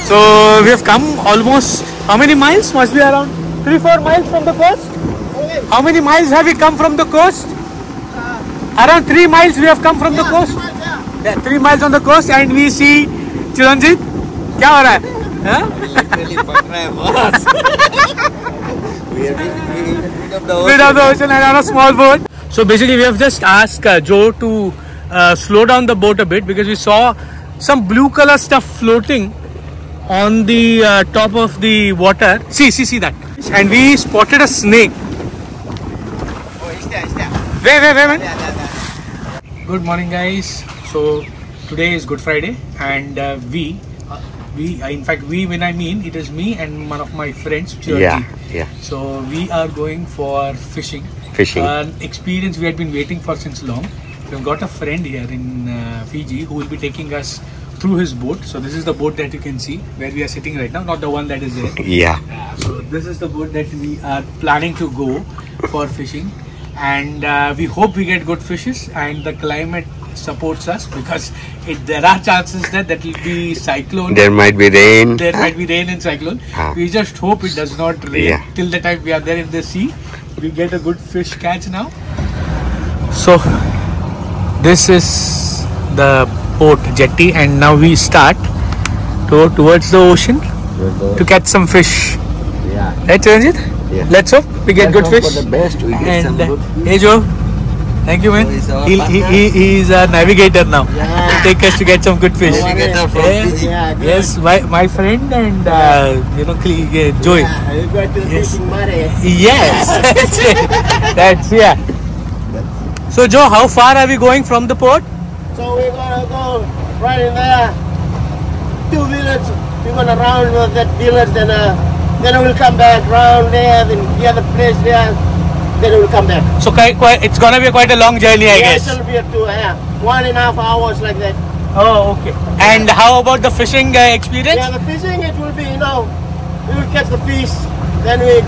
So we have come almost, how many miles? Must be around 3-4 miles from the coast. How many miles have we come from the coast? Around 3 miles we have come from the coast. Yeah, 3 miles on the coast, and we see Chiranjit. क्या हो रहा है? Bit of the ocean and on a small boat. So basically we have just asked Joe to slow down the boat a bit because we saw some blue color stuff floating on the top of the water. See that. And we spotted a snake. Oh, it's there. Wait. Good morning, guys. So today is Good Friday, and in fact, when I mean it is me and one of my friends, Chiranjit. Yeah. So we are going for fishing. An experience we had been waiting for since long. We've got a friend here in Fiji who will be taking us through his boat. So this is the boat that you can see where we are sitting right now, not the one that is there. Yeah. So this is the boat that we are planning to go for fishing, and we hope we get good fishes and the climate supports us, because there are chances that will be cyclone. There might be rain. There might be rain and cyclone. We just hope it does not rain till the time we are there in the sea. We get a good fish catch now. So this is the boat jetty, and now we start to go towards the ocean to catch some fish. Yeah. Right, Chiranjit? Yeah. Let's hope we get good fish. For the best, we get some good fish. Hey Joe, thank you, man. He's a navigator now. Yeah. He'll take us to get some good fish. Navigator from Fiji. Yes, my friend and Joey. Yeah, you got to fishing money. Yes, that's So Joe, how far are we going from the port? So we're gonna go right in there. 2 villages. We're gonna round that village, then we'll come back round there, then the other place there. Then we'll come back. So it's gonna be quite a long journey, I guess. It'll be a 1.5 hours like that. Oh, okay. And how about the fishing experience? Yeah, the fishing, it will be, we will catch the fish, then we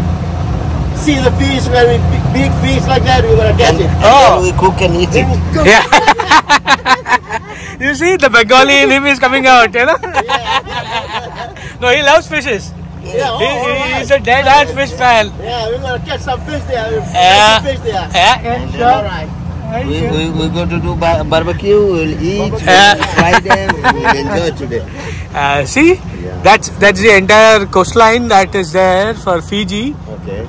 see the fish, when we big fish like that, we're gonna catch it. And we cook and eat it. Yeah. You see, the Bengali in him is coming out, Yeah. No, he loves fishes. Yeah, He's a dead-hard fish fan. Yeah, we're gonna catch some fish there. We'll Yeah. catch some fish there. Yeah, sure. Alright. We're going to do barbecue, we'll eat, Yeah. we'll fry them, we'll enjoy today. See, that's the entire coastline that is there for Fiji, Okay.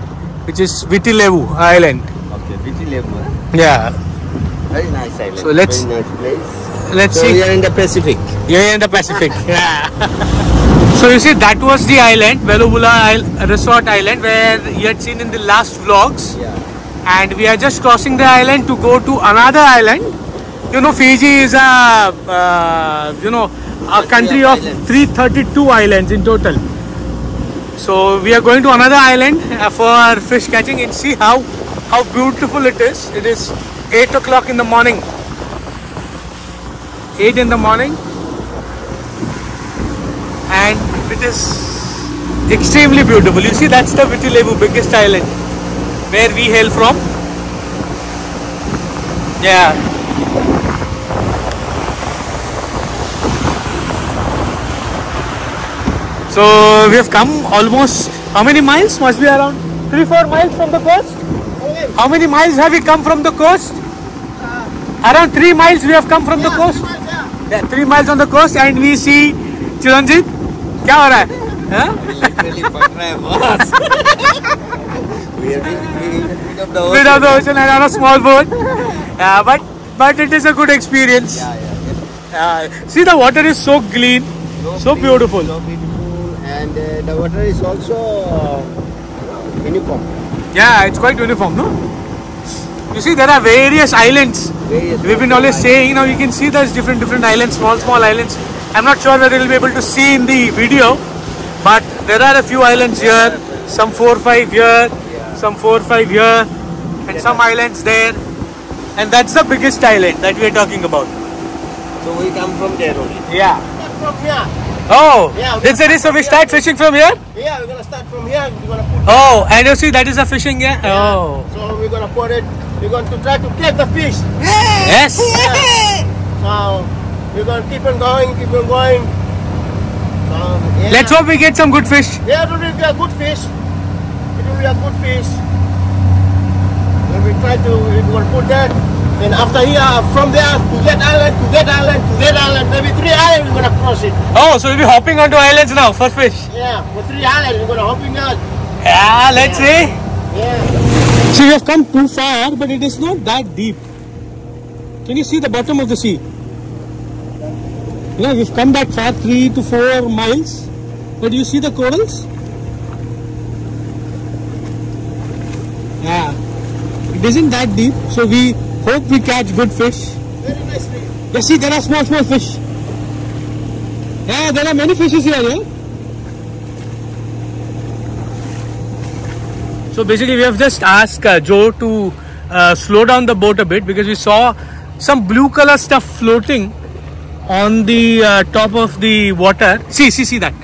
which is Viti Levu Island. Okay, Viti Levu. Yeah. Very nice island. So let's- Very nice place. Let's So see. we are in the Pacific. You're in the Pacific. Yeah. So you see, that was the island, Veluvula Resort Island, where you had seen in the last vlogs. Yeah. And we are just crossing the island to go to another island. Fiji is a country of 332 islands in total. So we are going to another island for fish catching, and see how beautiful it is. It is 8 o'clock in the morning. 8 in the morning. And it is extremely beautiful. You see, that's the Viti Levu, biggest island, where we hail from. Yeah. So we have come almost, how many miles? Must be around 3-4 miles from the coast. How many miles have we come from the coast? Around 3 miles we have come from the coast. Yeah, 3 miles on the coast, and we see Chiranjit. क्या हो रहा है? Literally पक रहा है boss. We are in the Bit of the ocean and on a small boat. Yeah, but it is a good experience. See, the water is so clean, so beautiful. So beautiful, and the water is also uniform. Yeah, it's quite uniform, no? You see, there are various islands. We've been always saying, you can see there's different islands, small islands. I'm not sure whether you'll be able to see in the video, but there are a few islands here, some 4 or 5 here, some 4 or 5 here, and some islands there. And that's the biggest island that we are talking about. So we come from there only. Yeah. From here. Oh, Yeah, that's it. So we start fishing from here? Yeah, we're gonna start from here. We're gonna put. Oh, and you see, that is a fishing, yeah? Oh. So we're gonna put it. We're going to try to catch the fish. Yes. So we're gonna keep on going, Yeah. Let's hope we get some good fish. Yeah, it will be a good fish. It will be a good fish. When we try to, we will put that. And after here, from there to that island, to that island, to that island, maybe 3 islands we're gonna cross it. Oh, so we'll be hopping onto islands now for fish. Yeah, for 3 islands we're gonna hopping out. Yeah, let's see. Yeah. See, we have come too far, but it is not that deep. Can you see the bottom of the sea? You know, we've come that far, 3 to 4 miles. But you see the corals? Yeah. It isn't that deep, so we hope we catch good fish. Very nicely. Yeah, see, there are small fish. Yeah, there are many fishes here, yeah? So basically we have just asked Joe to slow down the boat a bit because we saw some blue color stuff floating on the top of the water. See that.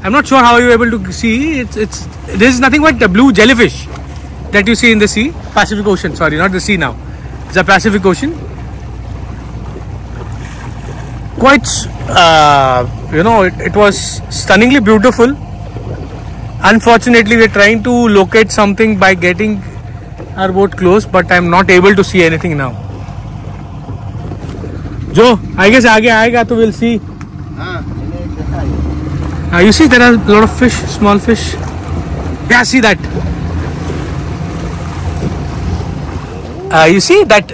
I'm not sure how you are able to see. This is nothing but the blue jellyfish that you see in the sea. Pacific Ocean, sorry, not the sea now. It's the Pacific Ocean. Quite, it was stunningly beautiful. Unfortunately, we're trying to locate something by getting our boat close, but I'm not able to see anything now. Joe, I guess aage aayega to we'll see. You see there are a lot of fish, small fish. Yeah, see that. You see that.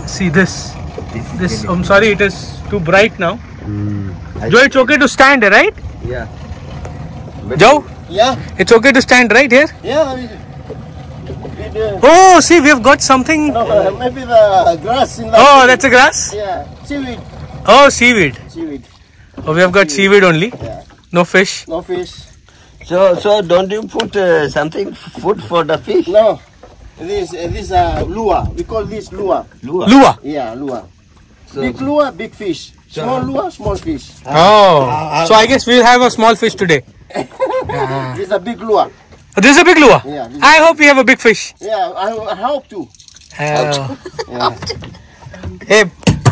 See this. This. I'm sorry, it is too bright now. Joe, it's okay to stand, right? Yeah. Joe? Yeah. It's okay to stand right here? Yeah. Oh, see, we have got something. No, maybe the grass in the. Oh, that's a grass? Yeah. Seaweed. Oh, seaweed. Seaweed. Oh, we have got seaweed only. Yeah. No fish. No fish. So don't you put something food for the fish? No. This lure. We call this lure. Lure? Yeah, lure. So, Big lure, big fish. Small lure, small fish. Oh. So I guess we'll have a small fish today. This is a big lure. This is a big lure? Yeah. I hope we have a big fish. Yeah, I hope to. Yeah. Hey,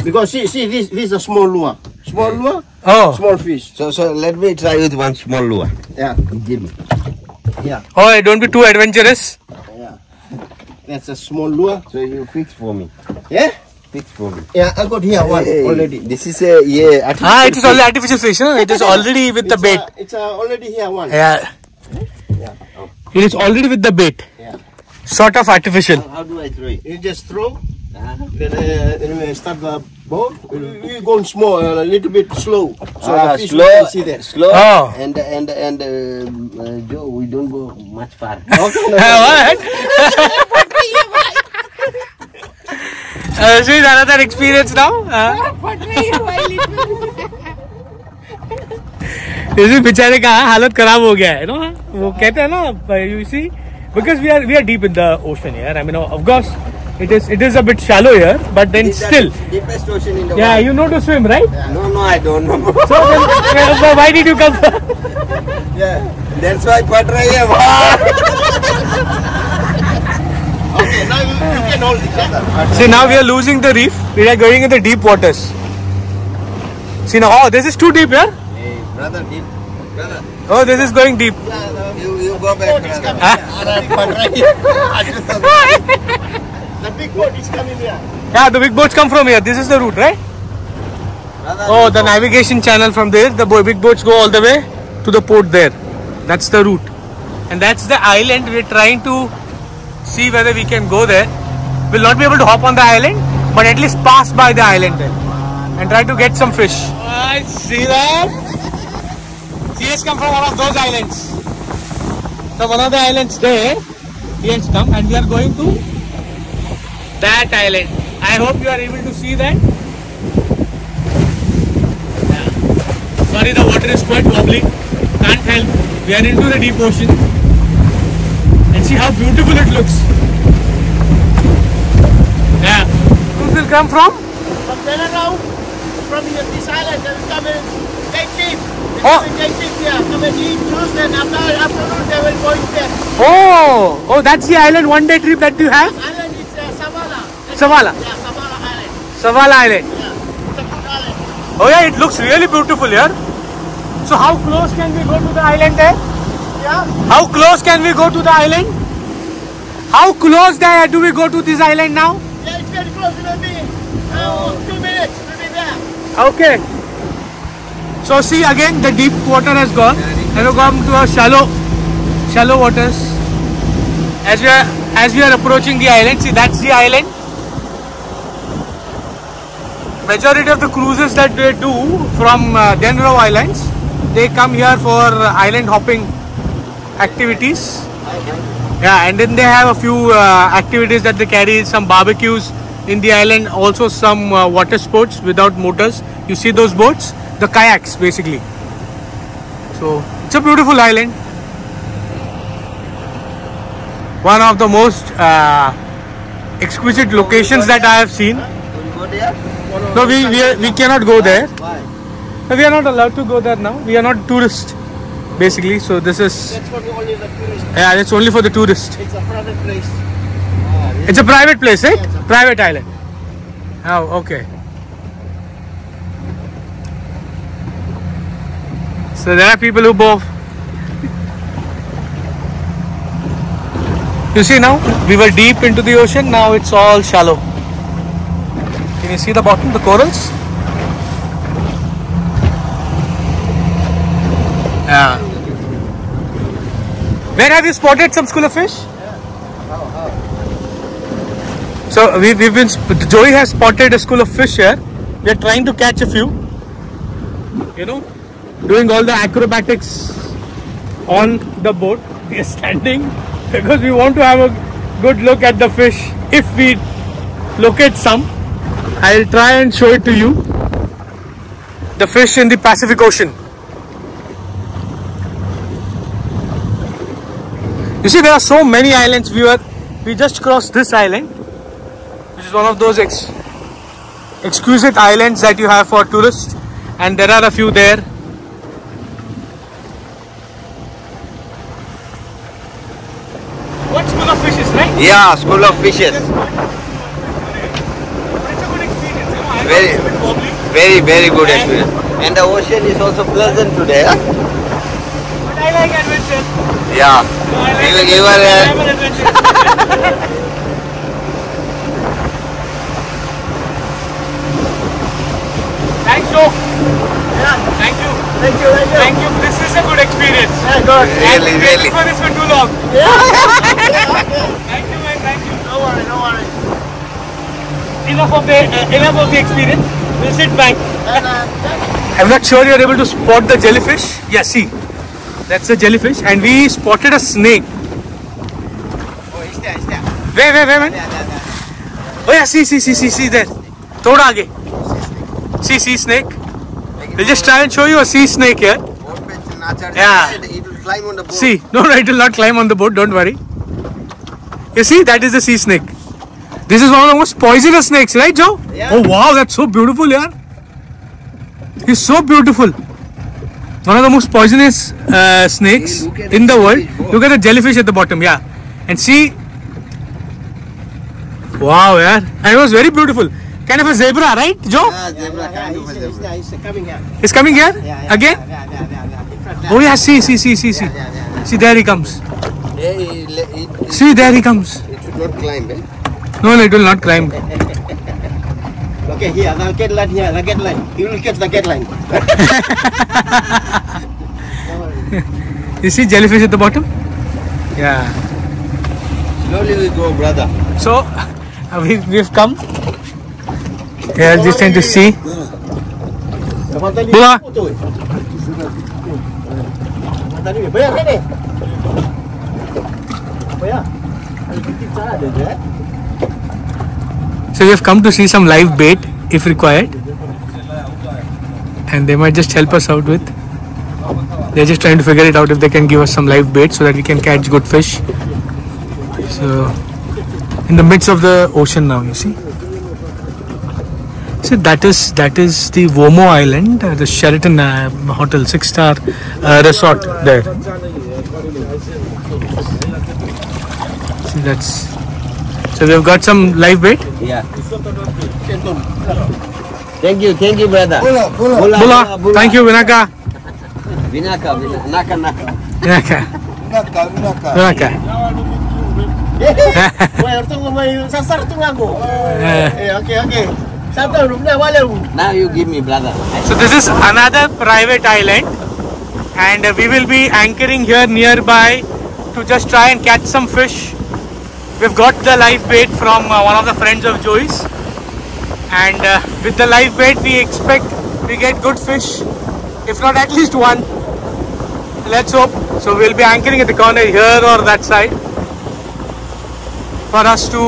because see, this is a small lure. Small lure, Oh. small fish. so let me try with one small lure. Yeah, Give me. yeah, Oh, don't be too adventurous. yeah. That's a small lure. So you fix for me. Yeah? Fix for me. Yeah, I got here one Hey, already. This is a artificial It is only artificial fish. No? It is already with the bait. It's already here one. Yeah. Yeah. It is already with the bait. Yeah. Sort of artificial. How do I throw it? You just throw. Then we start the boat. We go small, a little bit slow. So the fish slow, can see that. slow, Oh. and Joe, we don't go much far. Okay. What? See, another experience now. इसी बेचारे का हालत खराब हो गया है ना वो कहते हैं ना you see because we are deep in the ocean here. I mean of course it is a bit shallow here, but then still Deepest ocean in the yeah world. you know to swim, right? No, I don't know. So then, why did you come? Yeah. That's why पढ़ रही है Okay, now you can hold it. Yeah? See, now we are losing the reef. We are going in the deep waters. See now, oh, this is too deep here. Hey, brother, deep. Brother, Oh, this is going deep. you go back, brother. The big boat is coming here. Yeah, the big boats come from here. This is the route, right? Brother, Oh, the navigation channel from there. The big boats go all the way to the port there. That's the route. And that's the island. We're trying to see whether we can go there. We'll not be able to hop on the island, but at least pass by the island then and try to get some fish. I see that. He has come from one of those islands. So one of the islands there, he has come and we are going to that island. I hope you are able to see that. Yeah. Sorry, the water is quite wobbly. Can't help. We are into the deep ocean. And see how beautiful it looks. Yeah. Who will come from? From there around, from this island, they will come and take deep. Oh. Take deep here, come and eat juice, and afternoon they will go in there. Oh, that's the island one-day trip that you have? Island is Savala. Savala. Yeah, Savala Island. Savala Island. Yeah, it's a good island. Oh yeah, it looks really beautiful here. So how close can we go to the island there? Yeah. How close can we go to the island? How close there do we go to this island now? Yeah, it's very close to me. 2 minutes, we'll be there. Okay. So see again the deep water has gone and we come to a shallow waters. As we are approaching the island, see that's the island. Majority of the cruises that they do from Denrau Islands, they come here for island hopping activities. Yeah, and then they have a few activities that they carry, some barbecues in the island, also some water sports without motors. You see those boats? The kayaks basically. So it's a beautiful island. One of the most exquisite locations that I have seen. Will you go there? No, we cannot go there. Why? We are not allowed to go there now. We are not tourists basically. So this is, That's for only the tourists. yeah, it's only for the tourists. It's a private place. It's a private place, right? Yeah, it's a Private island. Oh, okay. So there are people who both. You see now, we were deep into the ocean, now it's all shallow. Can you see the bottom, the corals? Yeah. Where have you spotted some school of fish? So Joey has spotted a school of fish here. We are trying to catch a few. You know, doing all the acrobatics on the boat. We are standing because we want to have a good look at the fish. If we locate some, I'll try and show it to you. The fish in the Pacific Ocean. You see, there are so many islands. We just crossed this island, which is one of those exquisite islands that you have for tourists, and there are a few there. What school of fishes, right? Yeah, school of fishes. It's a good experience. You know, I Very- know it's a bit wobbly, Very good experience. And the ocean is also pleasant today. Huh? but I like adventure. Yeah. I like You are I'm an adventurous. Thanks, Joe. Yeah. Thank you. Thank you, thank you. Thank you. This is a good experience. Yeah, good. Really, I'm really. waiting for this for too long. Yeah. Okay. Thank you, man. Thank you. No worry, no worry. Enough of the experience. We'll sit back. And, I'm not sure you're able to spot the jellyfish. Yeah, see. That's a jellyfish. And we spotted a snake. Oh, it's there, Where, man? Oh yeah, see there. Thoda aage. See snake. We'll just try and show you a sea snake here. Yeah. It will climb on the boat. See, no, it will not climb on the boat, don't worry. You see, that is the sea snake. This is one of the most poisonous snakes, right, Joe? Yeah. Oh wow, that's so beautiful, yaar. He's so beautiful. One of the most poisonous snakes Hey, look at in the the world. jellyfish, bro. Look at the jellyfish at the bottom, yeah. And see, wow, yaar. And it was very beautiful. Kind of a zebra, right, Joe? Ah, zebra, kind of a zebra. he's coming here. He's coming here Yeah, again. yeah. In front there. Oh yeah, see. Yeah. See, there he comes. It See, there he comes. should not climb, eh? No, it will not climb. Okay, here, the gate line here, the gate line. He will catch the gate line. You see jellyfish at the bottom? Yeah. Slowly we go, brother. So, we've come. Yeah, just trying to see. Bula. Bayar kan ni? Bayar. Ada titik cara dia. So, we've come to see some live bait if required. And they might just help us out with. They're just trying to figure it out if they can give us some live bait so that we can catch good fish. So, in the midst of the ocean now, you see. So that is the Womo Island, the Sheraton Hotel 6-star resort there. See, that's. So we've got some live bait. Yeah. Thank you, brother. Bula, thank you, Vinaka. Vinaka. Naka. Naka. Naka. Wah, tunggu mai sasar tunggu aku. Okay. Satu rumah walau. Now you give me, brother. So this is another private island, and we will be anchoring here nearby to just try and catch some fish. We've got the live bait from one of the friends of Joey's, and with the live bait we expect we get good fish, if not at least one. Let's hope. So we'll be anchoring at the corner here or that side for us to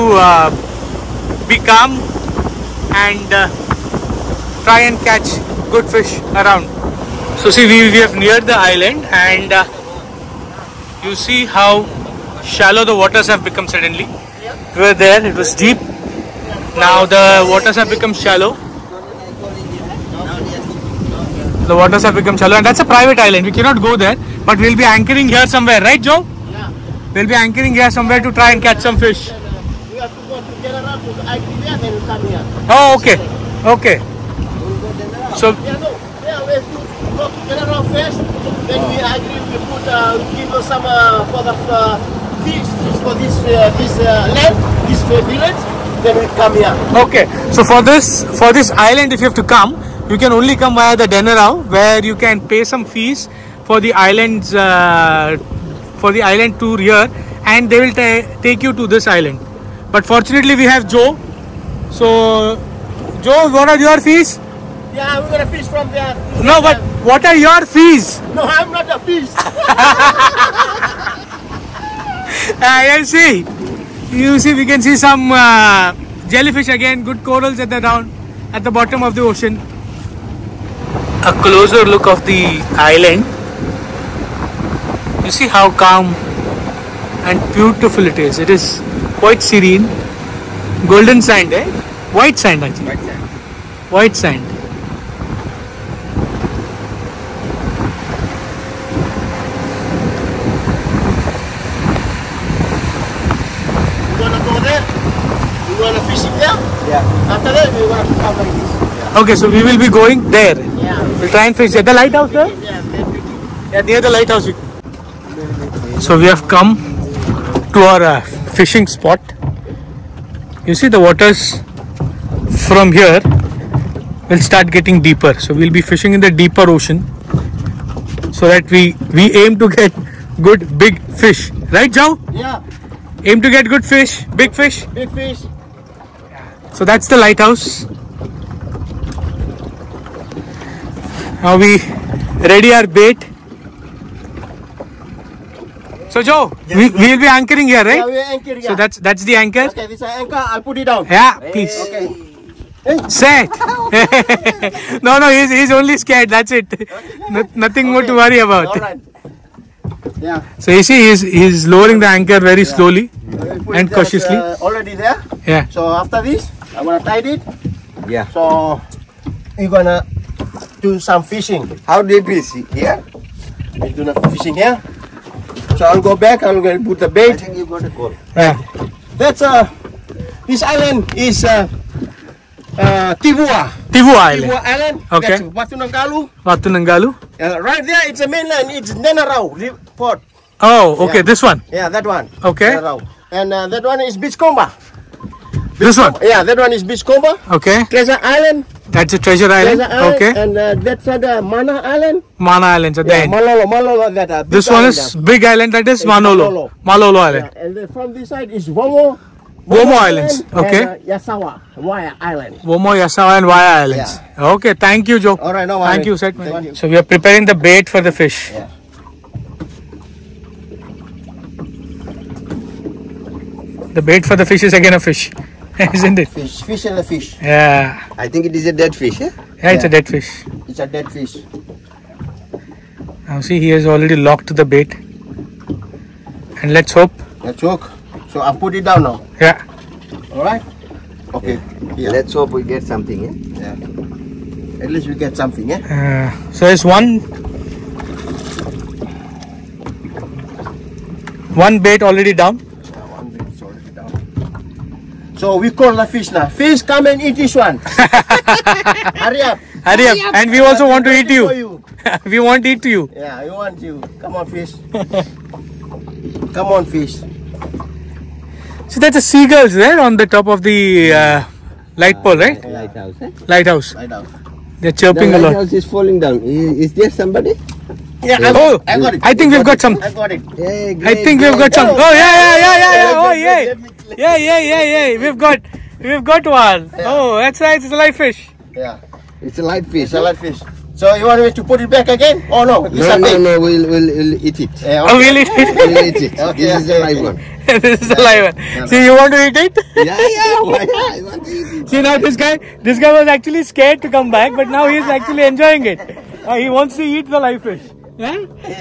be calm and try and catch good fish around. So see, we have neared the island, and you see how shallow the waters have become suddenly. We were there, it was deep. Now the waters have become shallow. The waters have become shallow, and that's a private island. We cannot go there, but we'll be anchoring here somewhere, right, Joe? Yeah. We'll be anchoring here somewhere to try and catch some fish. We have to go together to the island there, then come here. Oh, okay. So, We have to go together first. Then we agree we put give us some for the fish for this land, this village. Then we come here. okay. So for this island, if you have to come, you can only come via the Denarau, where you can pay some fees for the islands, for the island tour here, and they will take you to this island. But fortunately, we have Joe. So, Joe, what are your fees? Yeah, we're gonna fish from there. No, but what are your fees? No, I'm not a fish. You see, we can see some jellyfish again, good corals at the bottom of the ocean. A closer look of the island. You see how calm and beautiful it is. It is quite serene. Golden sand, eh? White sand actually. White sand. We're gonna go there. We're gonna fish it there. Yeah. After that, we're gonna come like this. Okay, so we will be going there. Yeah. We'll try and fish at the lighthouse, sir? Yeah. Near the lighthouse. So we have come to our fishing spot. You see the waters from here will start getting deeper. So we'll be fishing in the deeper ocean, so that we aim to get good big fish. Right, Joe? Yeah. Aim to get good fish, big fish. Big fish. So that's the lighthouse. Now we ready our bait. So Joe, we will be anchoring here, right? Yeah, we're anchoring. So that's the anchor. Okay, this is anchor. I'll put it down. Yeah, please. Okay. Set. No, he's only scared. That's it. Nothing more to worry about. All right. Yeah. So you see, he's lowering the anchor very slowly Put and that, cautiously. already there. Yeah. So after this, I'm gonna tie it. Yeah. So we're gonna do some fishing. How deep is it here? We're doing fishing here. So I'll go back. I'm gonna put the I bait. think you got a call. Yeah. That's this island is Tibua. Tivu Island. Tibua Island. Okay. That's Batu Nangkalu. Batu Nangkalu. Right there, it's a mainland. It's Denarau port. Oh, okay. Yeah. This one. Yeah, that one. Okay. Denarau. And that one is Beachcomber. This one. Yeah, that one is Beachcomber. Okay. Treasure Island. That's a treasure island. Treasure Island. Okay. And that's Mana Island. Mana Island at the Yeah, end. Malolo. That. This one is big island. That is It's Manolo. Malolo Island. Yeah, and then from this side is Womo. Womo Islands. Island Okay. And, Yasawa, Waya Island. Womo, Yasawa and Vaya Islands. Okay. Thank you, Joe. All right, no Thank worries. you, Set. Thank you. So we are preparing the bait for the fish. Yeah. The bait for the fish is again a fish, isn't it? Fish and a fish. Yeah. I think it is a dead fish, eh? Yeah, it's a Yeah. dead fish. It's a dead fish. Now see, he has already locked the bait. And let's hope. Let's hook. So I'll put it down now. Yeah. All right. Okay. Yeah. Let's hope we get something, eh? Yeah. At least we get something, eh? So there's one bait already down. One bit is already down. So we call the fish now. Fish, come and eat this one. Hurry up. Hurry up. And we also want to eat For you. you. We won't eat you. Yeah, we want you. Come on, fish. Come on, fish. So that's the seagulls there on the top of the light pole, right? Lighthouse. Eh? Lighthouse. Lighthouse. They're chirping The a lot. lighthouse is falling down. Is there somebody? Yeah, Oh, I got it. I think we've got some. I got it. Yeah, I think we've got some. Oh, Oh yeah. Oh yeah. Let me click. Yeah. We've got one. Oh, that's right. It's a live fish. Yeah, It's a light fish. it's a live fish. So you want me to put it back again? Oh no, this is big. No. We'll eat it. Yeah, Oh, okay. really? We'll eat it. Okay, This is the live one. This is the live one. See, you want to eat it? Yeah. Why not? I want to eat it. See, now this guy was actually scared to come back, but now he's actually enjoying it. He wants to eat the live fish. Yeah?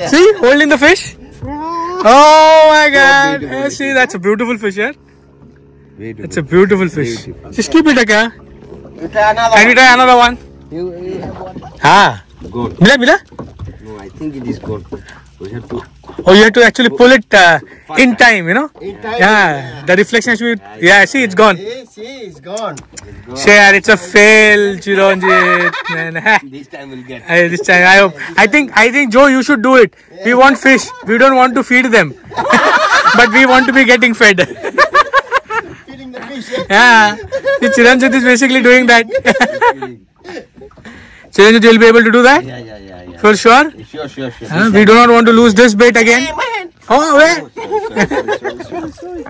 See, holding the fish. Oh my God! beautiful. Yeah, see, that's a beautiful fish, yeah. Beautiful. It's a beautiful fish. Beautiful. Just keep it, okay? You try another Can we one. try another one? You have one? Ah, Gone. mila. No, I think it is gone. We have to. Oh, you have to actually pull it in time, you know. In time, Yeah, the reflection has to be. Yeah, see, it's gone. See, it's gone. See, yaar, it's a fail, Chiranjit. This time we'll get. This time, I hope. I think, Joe, you should do it. We want fish. We don't want to feed them, but we want to be getting fed. Feeding the fish. Yeah? Yeah, the Chiranjit is basically doing that. Chiranjit, you'll be able to do that Yeah. for sure. Sure. We do not want to lose this bait again. Oh, wait. Sorry.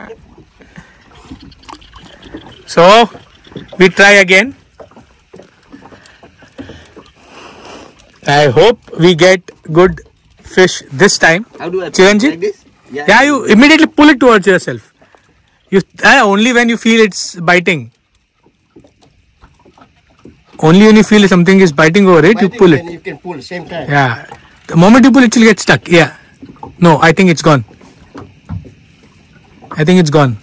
So, we try again. I hope we get good fish this time. How do I? Chiranjit? Like this? Yeah, you immediately pull it towards yourself. You only when you feel it's biting. Only when you feel something is biting over it, you pull it. You can pull at the same time. Yeah. The moment you pull it will get stuck. Yeah. No, I think it's gone. I think it's gone.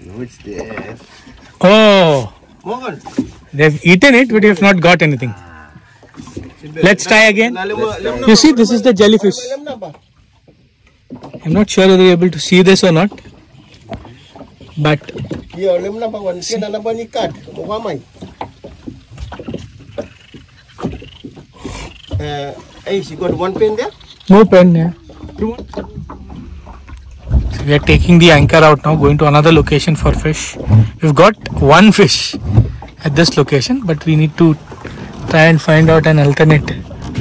No, it's there. Oh, Morgan. they've eaten it, but you have not got anything. Let's try again. You see, this is the jellyfish. I'm not sure whether you're able to see this or not. But Yeah, number one. Can number ni card. Wamai. Hey, she got one pen there. no pen. Yeah. So we are taking the anchor out now, going to another location for fish. We've got one fish at this location, but we need to try and find out an alternate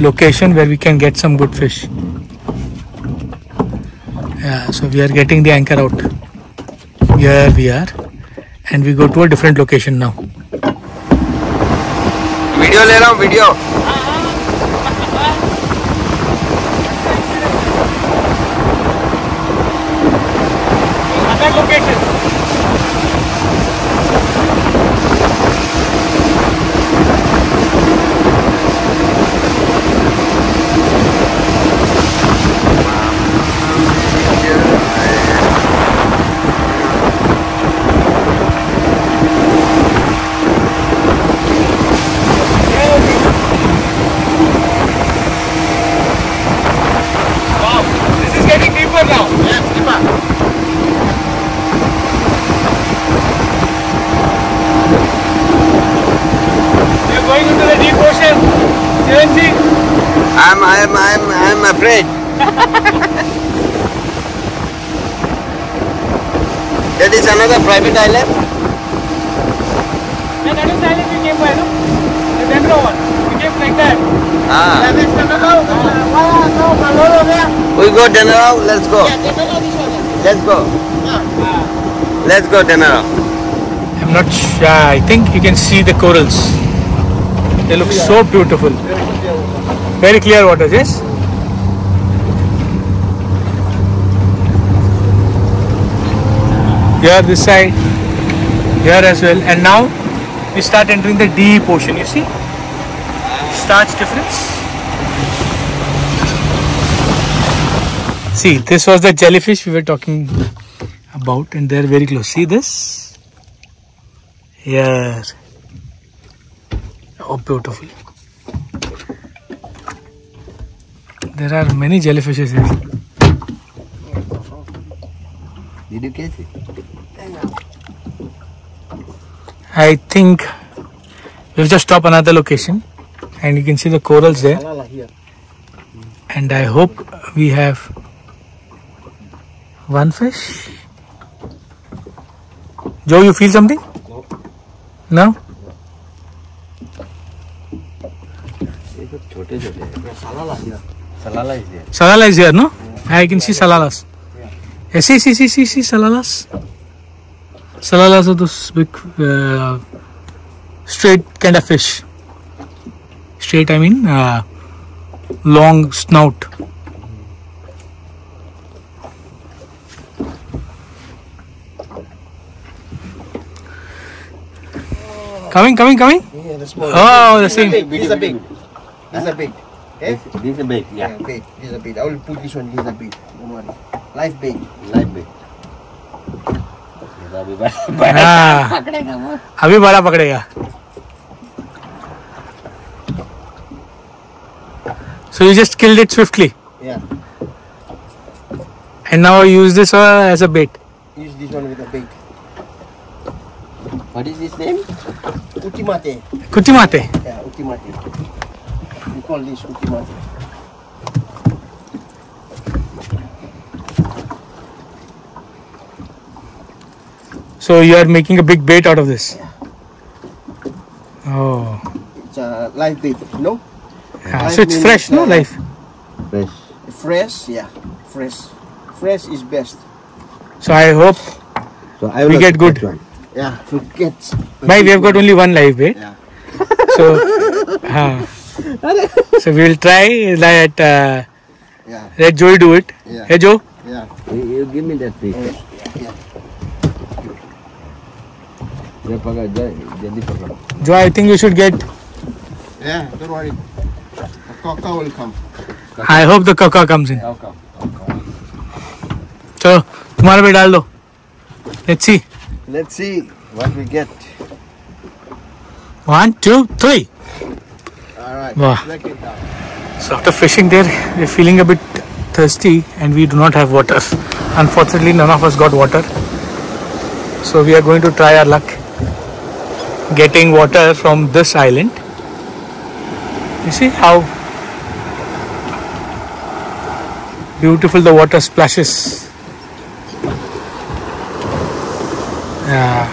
location where we can get some good fish. Yeah, so we are getting the anchor out. Here we are, and we go to a different location now. Video ले रहा हूँ video. Another location. Wow, this is getting deeper now. Yeah, keep We are going into the deep ocean. Chiranjit. I'm afraid. That is another private island. Yeah, that is the island we came by, no? The Denver one. We came like that. Ah, Yeah, we go Denarau. Let's go. Let's go. Let's go Denarau. I'm not sure. I think you can see the corals. They look so beautiful. Very clear waters, yes? Here, this side. Here as well. And now we start entering the deep ocean, you see? Starts difference. See, this was the jellyfish we were talking about, and they're very close. See this? Here. Oh, beautiful. There are many jellyfishes here. Did you catch it? I think we've just stopped another location, and you can see the corals there. Here. And I hope we have one fish. Joe, you feel something? No? Salala is there. Salala is here, no? I can see salalas. Yeah, see salalas. Salalas are those big straight kind of fish. Straight, I mean long snout. Coming. Yeah, the small. Oh, the same. This is a big. This is a big. Okay? This is a bait. Yeah, big. This is a big. I will put this one. This is a big. Don't worry. Live big. Live bait. हाँ, अभी बड़ा पकड़ेगा. So you just killed it swiftly, Yeah. and now use this as a bait. Use this one with a bait. What is his name? Utimate. Kutimate. Yeah, utimate. We call this utimate. So you are making a big bait out of this. Oh, It's a live bait, you know? yeah. So it's fresh, no? Life. Fresh. Fresh, yeah. Fresh. Fresh is best. So I hope, So I We will get good. catch one. Yeah, to get. bhai, we have got only one live bait. Yeah. So, so we will try. Let Yeah. let Joey do it. Yeah. Hey Joe. Yeah. You give me that fish. Yeah. Jai paga, jaldi paga. Joe, I think you should get. Yeah, don't worry. The coca will come. I hope the coca comes in. How come? चलो तुम्हारे पे डाल दो. Let's see. Let's see what we get. 1, 2, 3. Alright. Wow. Break it down. So after fishing there, we're feeling a bit thirsty and we do not have water. Unfortunately, none of us got water. So we are going to try our luck getting water from this island. You see how beautiful the water splashes. Yeah.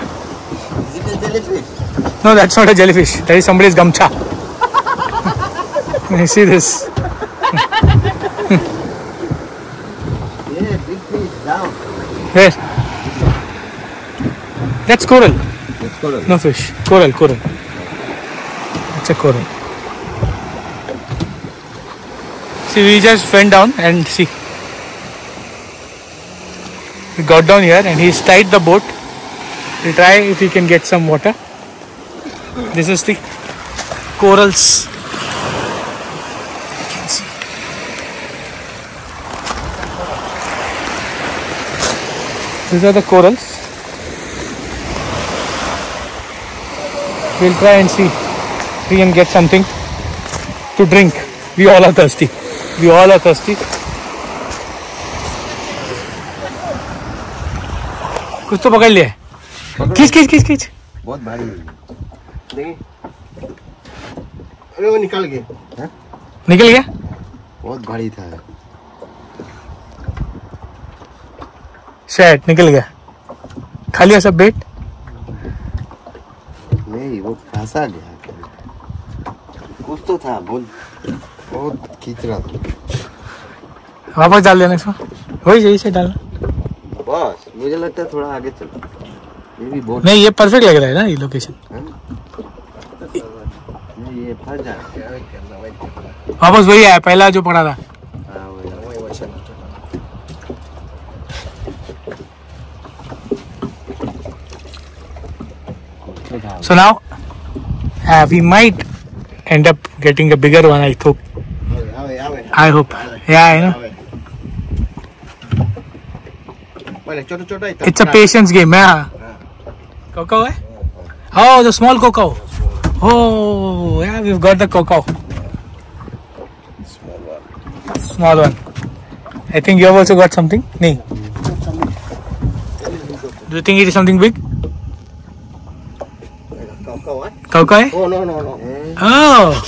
Is it a jellyfish? No, that's not a jellyfish. That is somebody's gamcha. You see this? Yeah, big fish down. Where? That's coral. Let's go. No fish. Coral. It's a coral. See, we just went down and see. We got down here and he's tied the boat. We'll try if we can get some water. This is the corals. These are the corals. We'll try and see if we can get something to drink. We all are thirsty. कुछ तो पकड़ लिया है. खींच. बहुत भारी है. देखिए. अरे वो निकल गए. निकल गया. बहुत भारी था. शायद निकल गया. खा लिया सब बेट. नहीं, वो फंसा गया. कुछ तो था. बहुत खींच रहा था. वापस डाल देना इसको. वही यही से डालना. बस मुझे लगता है थोड़ा आगे चलो. ये भी बहुत. नहीं, ये परफेक्ट लग रहा है ना ये लोकेशन. नहीं, ये फंस जाएगा. वापस वही आया पहला जो पड़ा था. हाँ, वही. So now we might end up getting a bigger one. I hope. I hope. Yeah, I know. It's a patience game. Yeah. Coco, eh? Oh, the small coco. Oh, yeah, we've got the coco. Small one. I think you have also got something. Nee. Do you think it is something big? Coco, eh? Oh, no. Oh.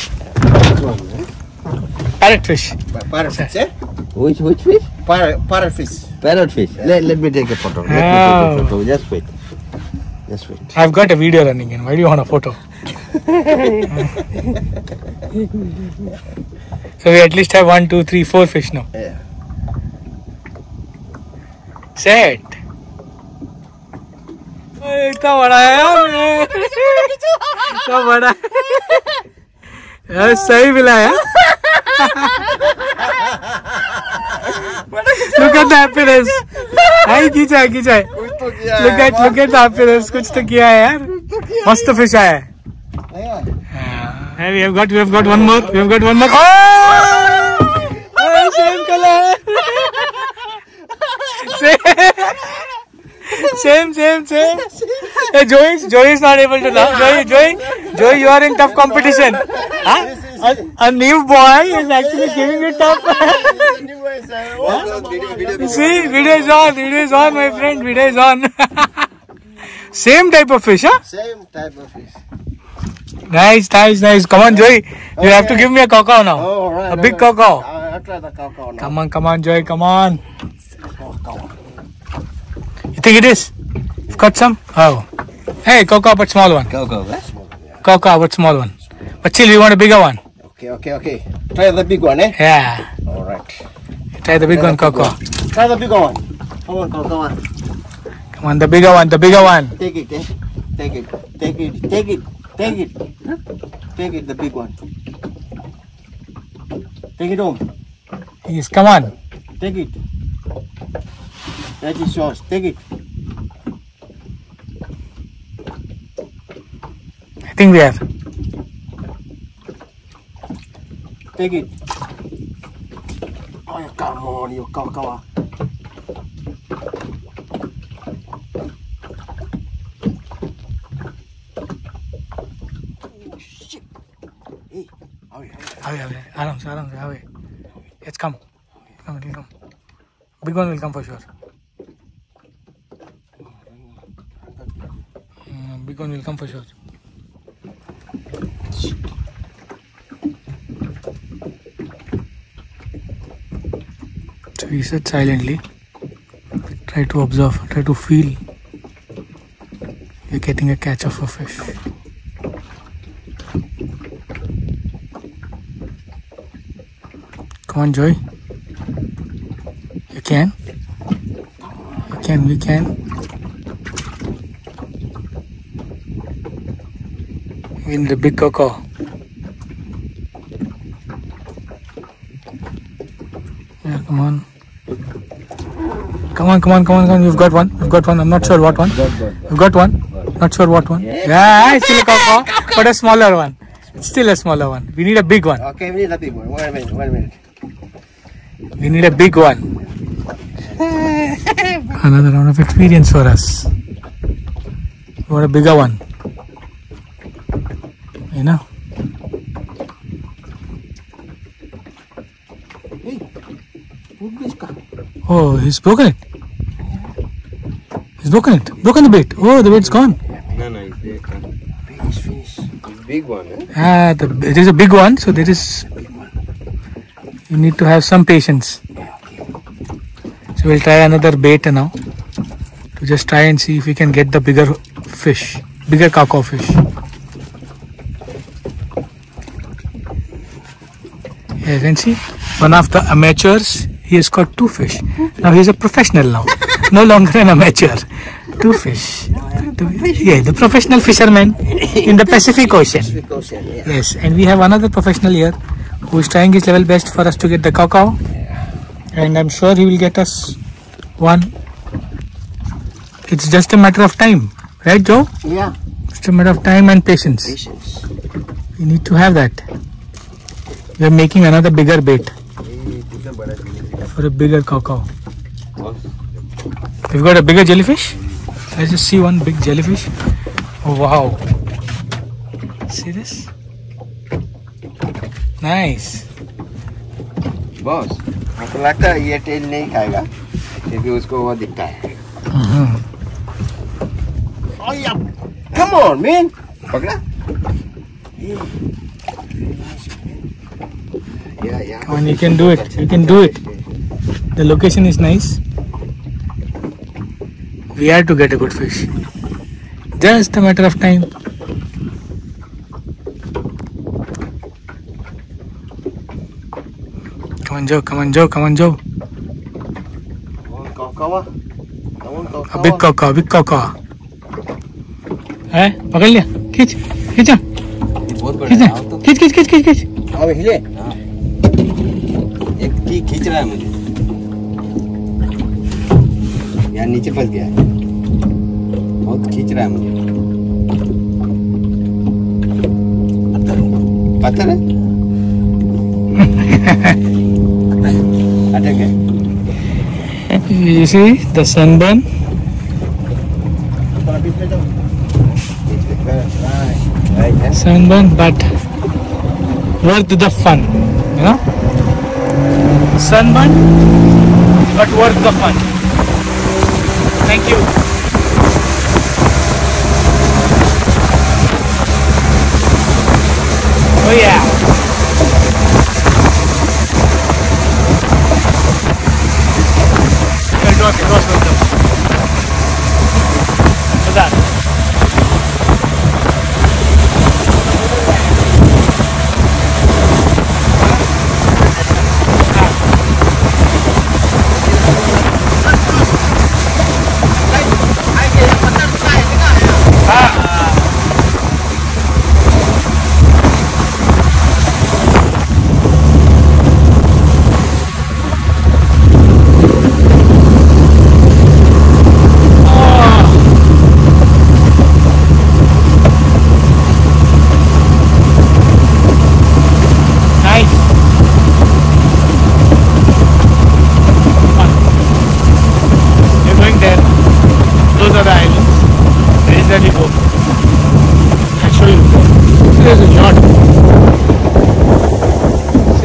Parrotfish. Parrotfish, eh? Which fish? Parrotfish. Parrotfish. Let me take a photo. Let me take a photo. Just wait. Just wait. I've got a video running in. Why do you want a photo? So we at least have 1, 2, 3, 4 fish now. Yeah. Set. इतना बड़ा है यार, इतना बड़ा है यार, सही मिला है। Look at the happiness. हाय खींचा है, खींचा है। Look at the happiness. कुछ तो किया है यार, मस्त फिश आया है। We have got one more. We have got one more. Oh, same color. Same. Hey, Joey is not able to laugh. Joey, you are in tough competition. Huh? A new boy is actually giving you tough. See, video is on, my friend. Video is on. Same type of fish, huh? Same type of fish. Nice. Come on, Joey. You have to give me a cacao now. Oh, right, a big cacao. I'll try the cacao now. Come on, Joey. Come on. You think it is? You've got some? Oh. Hey, cacao, but small one. Go. Cacao, but small one. But still, we want a bigger one. Okay. Try the big one, eh? Yeah. All right. Try the big one, cacao. Try the bigger one. Come on, come on. Come on, the bigger one. Take it, eh? Take it, the big one. Take it home. Yes, come on. Take it. That is yours. Take it. I think we have. Take it. Oh, come on, you cacao. Aram, away. It's come. It will come. Big one will come for sure. Big one will come for sure. So we sit silently. Try to observe. Try to feel. You're getting a catch of a fish. Come on, Joey. You can. We can. We need a big cacao. Yeah, come on. You've got one. I'm not sure what one. You've got one. Not sure what one. Yeah, it's still a cacao, but a smaller one. It's still a smaller one. We need a big one. Okay, we need a big one. 1 minute. We need a big one. Another round of experience for us. We want a bigger one. You know? Hey, who's this guy? Oh, he's broken it. Broken the bait. Oh, the bait's gone. No, it's there. Biggest fish. It's big one, eh? It is a big one, so there is. You need to have some patience. So we'll try another bait now to just try and see if we can get the bigger fish, bigger cacao fish. Here you can see one of the amateurs. He has caught 2 fish. Now he's a professional now, no longer an amateur. 2 fish. Yeah, the professional fisherman in the Pacific Ocean. Yes, and we have another professional here who is trying his level best for us to get the cacao. And I'm sure he will get us one. It's just a matter of time, right, Joe? Yeah. It's a matter of time and patience. We need to have that. We are making another bigger bait for a bigger cacao. We've got a bigger jellyfish. Let's just see one big jellyfish. Oh wow! See this? Nice. Boss आपको लगता है ये tell नहीं खाएगा क्योंकि उसको वो दिखता है। Oh yeah, come on, man. पकड़ा? या Come on, you can do it. You can do it. The location is nice. We have to get a good fish. Just a matter of time. Come on, Joe. Come on, Joe. Come on, Joe. A big coco. Big coco. है पकड़ लिया. खींच खींचा. खींच खींच खींच खींच खींच. अब हिले. एक खींच रहा है मुझे. यार नीचे फंस गया है. बहुत खींच रहा है मुझे. पत्थर है. अटक गया. You see the sunburn. Sunburn, but worth the fun, you know. Sunburn, but worth the fun. Thank you. Oh yeah. It was welcome. So that.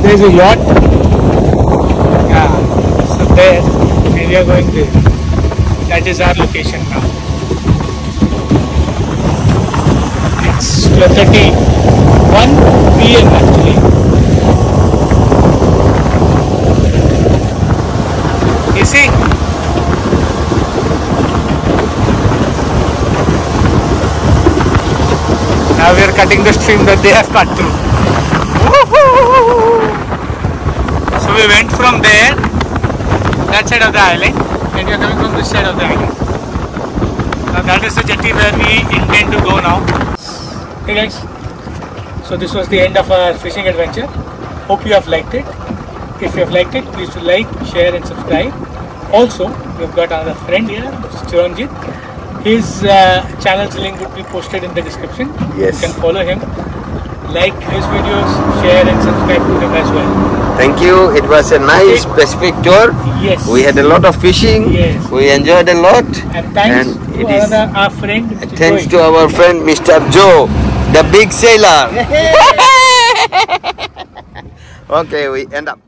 There's a yacht. Yeah, so there, and we are going there. That is our location now. It's 12:31 PM actually. You see? Now we are cutting the stream that they have cut through. So we went from there, that side of the island, and we are coming from this side of the island. Now that is the jetty where we intend to go now. Hey guys, so this was the end of our fishing adventure. Hope you have liked it. If you have liked it, please do like, share and subscribe. Also, we've got another friend here, Chiranjit. His channel's link would be posted in the description. Yes. You can follow him. Like his videos, share and subscribe to him as well. Thank you. It was a nice Pacific tour. Yes. We had a lot of fishing. Yes. We enjoyed a lot. And thanks it to is our friend. thanks to our friend Mr. Joe, the big sailor. Okay, we end up.